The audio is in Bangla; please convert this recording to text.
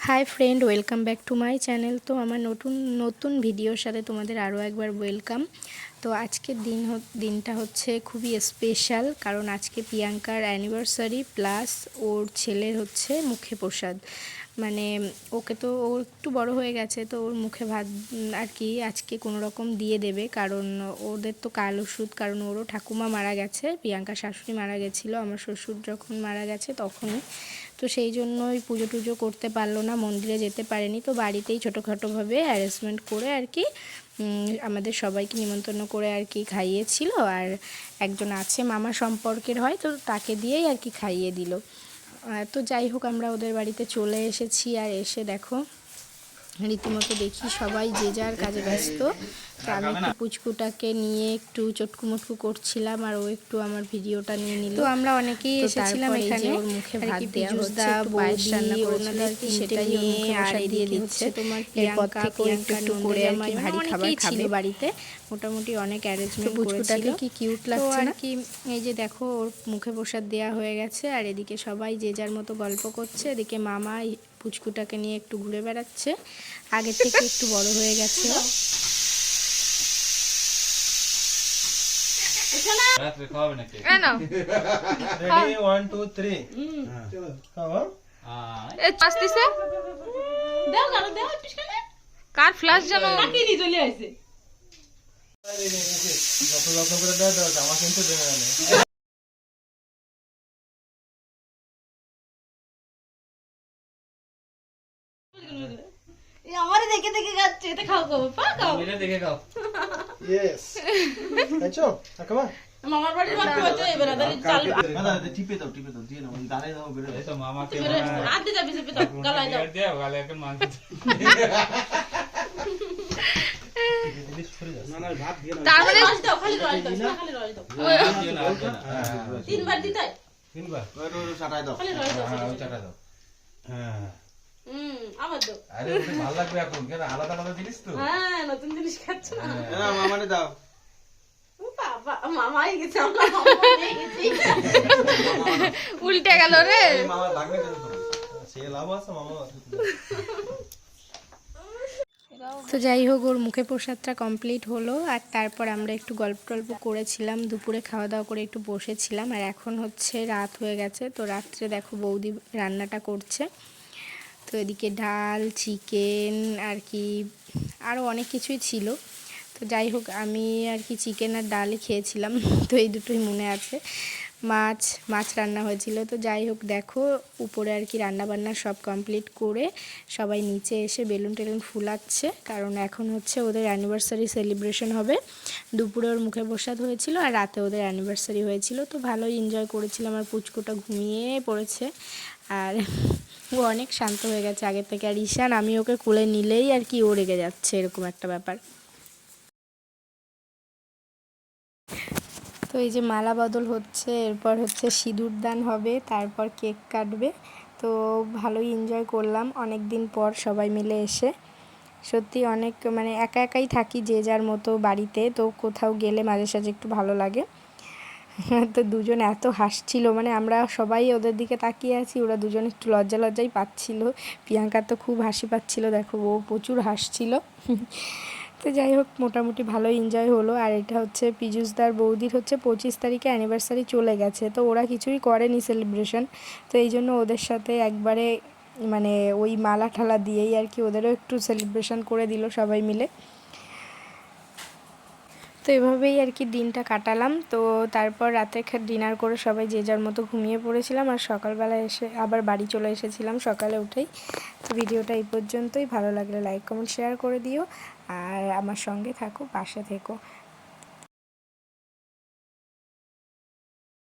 Hi friend, welcome back to my channel. তো আমার নতুন নতুন ভিডিওর সাথে তোমাদের আরও একবার ওয়েলকাম। তো আজকের দিনটা হচ্ছে খুবই স্পেশাল, কারণ আজকে প্রিয়াঙ্কার অ্যানিভার্সারি প্লাস ওর ছেলের হচ্ছে মুখে প্রসাদ। মানে ওকে তো ও একটু বড় হয়ে গেছে, তো ওর মুখে ভাত আর কি আজকে কোনো রকম দিয়ে দেবে, কারণ ওদের তো কাল ওষুধ, কারণ ওরও ঠাকুমা মারা গেছে, প্রিয়াঙ্কার শাশুড়ি মারা গেছিলো আমার শ্বশুর যখন মারা গেছে তখনই। তো সেই জন্যই পুজো টুজো করতে পারলো না, মন্দিরে যেতে পারেনি, তো বাড়িতেই ছোটোখাটোভাবে অ্যারেঞ্জমেন্ট করে আর কি আমাদের সবাইকে নিমন্ত্রণ করে আর কি খাইয়েছিল। আর একজন আছে মামা সম্পর্কের হয়, তো তাকে দিয়েই আর কি খাইয়ে দিল। তো যাই হোক, আমরা ওদের বাড়িতে চলে এসেছি, আর এসে দেখো রীতিমতো দেখি সবাই যে যার কাজে ব্যস্ত। তো আমি একটু পুচকুটাকে নিয়ে একটু চটকুমটকু করছিলাম, আর ও একটু আমার ভিডিওটা নিয়ে নিল। তো আমরা অনেকেই এসেছিলাম এখানে, ওর মুখে ভাত দেওয়া হচ্ছে, একটু পায়েস রান্না করেছিল আর কি, সেটাই নিয়ে আর দিয়ে দিচ্ছে। তোমার এরপর থেকে একটু করে আর কি ভারী খাবার খাবে বাড়িতে। মোটামুটি অনেক অ্যারেঞ্জমেন্ট করেছিল, কি কিউট লাগছে না কি। এই যে দেখো ওর মুখে প্রসাদ দেওয়া হয়ে গেছে, আর এদিকে সবাই যে যার মতো গল্প করছে, এদিকে মামা পুচকুটাকে নিয়ে একটু ঘুরে বেড়াচ্ছে, আগের থেকে একটু বড় হয়ে গেছে। কার ফ্ল্যাশ জানো চলে আসে আমারে দেখে দেখে খাচ্ছে, এটা খাও খাও পা খাও মিলে দেখে খাও। ইয়েস আচ্ছা আকামা মামার বাড়ির ভাত খাওয়াতে এবার আদালি চাল দাদা টিপে দাও দিয়ে নাও গালে দাও বেরো এই তো মামাকে হাত দিয়ে যাবে চেপে দাও গালায় দাও দাও গালে একটা মাংস না না ভাত দিয়ে নাও তার মানে রস দাও, খালি রস দাও, খালি রস দাও তিনবার দিতে তিনবার ওই চাটাই দাও খালি রস দাও ওই চাটা দাও হ্যাঁ আবার দাও। আরে ওটা ভালো লাগবে এখন, কেন আলাদা আলাদা জিনিস তো। হ্যাঁ নতুন জিনিস খাচ্ছ না না মামানে দাও ও বাবা মামাই গেছে, আমরা মামা নিয়ে গেছি উল্টে গেল রে। মামা ভাগনে কেন করো সে লাভ আছে মামা তো যাই হোক, ওর মুখে প্রসাদটা কমপ্লিট হলো, আর তারপর আমরা একটু গল্প টল্প করেছিলাম, দুপুরে খাওয়া দাওয়া করে একটু বসেছিলাম। আর এখন হচ্ছে রাত হয়ে গেছে, তো রাত্রে দেখো বৌদি রান্নাটা করছে। তো এদিকে ডাল, চিকেন আর কি আরও অনেক কিছুই ছিল। তো যাই হোক, আমি আর কি চিকেন আর ডালই খেয়েছিলাম, তো এই দুটোই মনে আছে। মাছ রান্না হয়েছিল। তো যাই হোক, দেখো উপরে আর কি রান্নাবান্না সব কমপ্লিট করে সবাই নিচে এসে বেলুন টেলুন ফুলাচ্ছে, কারণ এখন হচ্ছে ওদের অ্যানিভার্সারি সেলিব্রেশন হবে। দুপুরে ওর মুখে প্রসাদ হয়েছিল, আর রাতে ওদের অ্যানিভার্সারি হয়েছিল। তো ভালোই এনজয় করেছিলাম, আর পুচকুটা ঘুমিয়ে পড়েছে, আর ও অনেক শান্ত হয়ে গেছে আগের থেকে। আর ঈশান আমি ওকে কোলে নিলেই আর কি ও রেগে যাচ্ছে, এরকম একটা ব্যাপার। তো এই যে মালা বদল হচ্ছে, এরপর হচ্ছে সিঁদুর দান হবে, তারপর কেক কাটবে। তো ভালোই এনজয় করলাম অনেক দিন পর সবাই মিলে এসে। সত্যি অনেক মানে একা একাই থাকি যে যার মতো বাড়িতে, তো কোথাও গেলে মাঝে সাঝে একটু ভালো লাগে। তো দুজন এত হাসছিল, মানে আমরা সবাই ওদের দিকে তাকিয়ে আছি, ওরা দুজন একটু লজ্জাই পাচ্ছিল। প্রিয়াঙ্কার তো খুব হাসি পাচ্ছিল, দেখো ও প্রচুর হাসছিল। তো যাই হোক, মোটামুটি ভালোই এনজয় হলো। আর এটা হচ্ছে পীযূষদার বৌদির হচ্ছে 25 তারিখে অ্যানিভার্সারি চলে গেছে, তো ওরা কিছুই করেনি সেলিব্রেশন। তো এই জন্য ওদের সাথে একবারে মানে ওই মালা ঠালা দিয়েই আর কি ওদেরও একটু সেলিব্রেশন করে দিল সবাই মিলে। তো এভাবেই আর কি দিনটা কাটালাম। তো তারপর রাতে ডিনার করে সবাই যে যার মতো ঘুমিয়ে পড়েছিলাম, আর সকালবেলা এসে আবার বাড়ি চলে এসেছিলাম সকালে উঠেই। তো ভিডিওটা এই পর্যন্তই, ভালো লাগলে লাইক কমেন্ট শেয়ার করে দিও, আর আমার সঙ্গে থাকো, পাশে থেকো।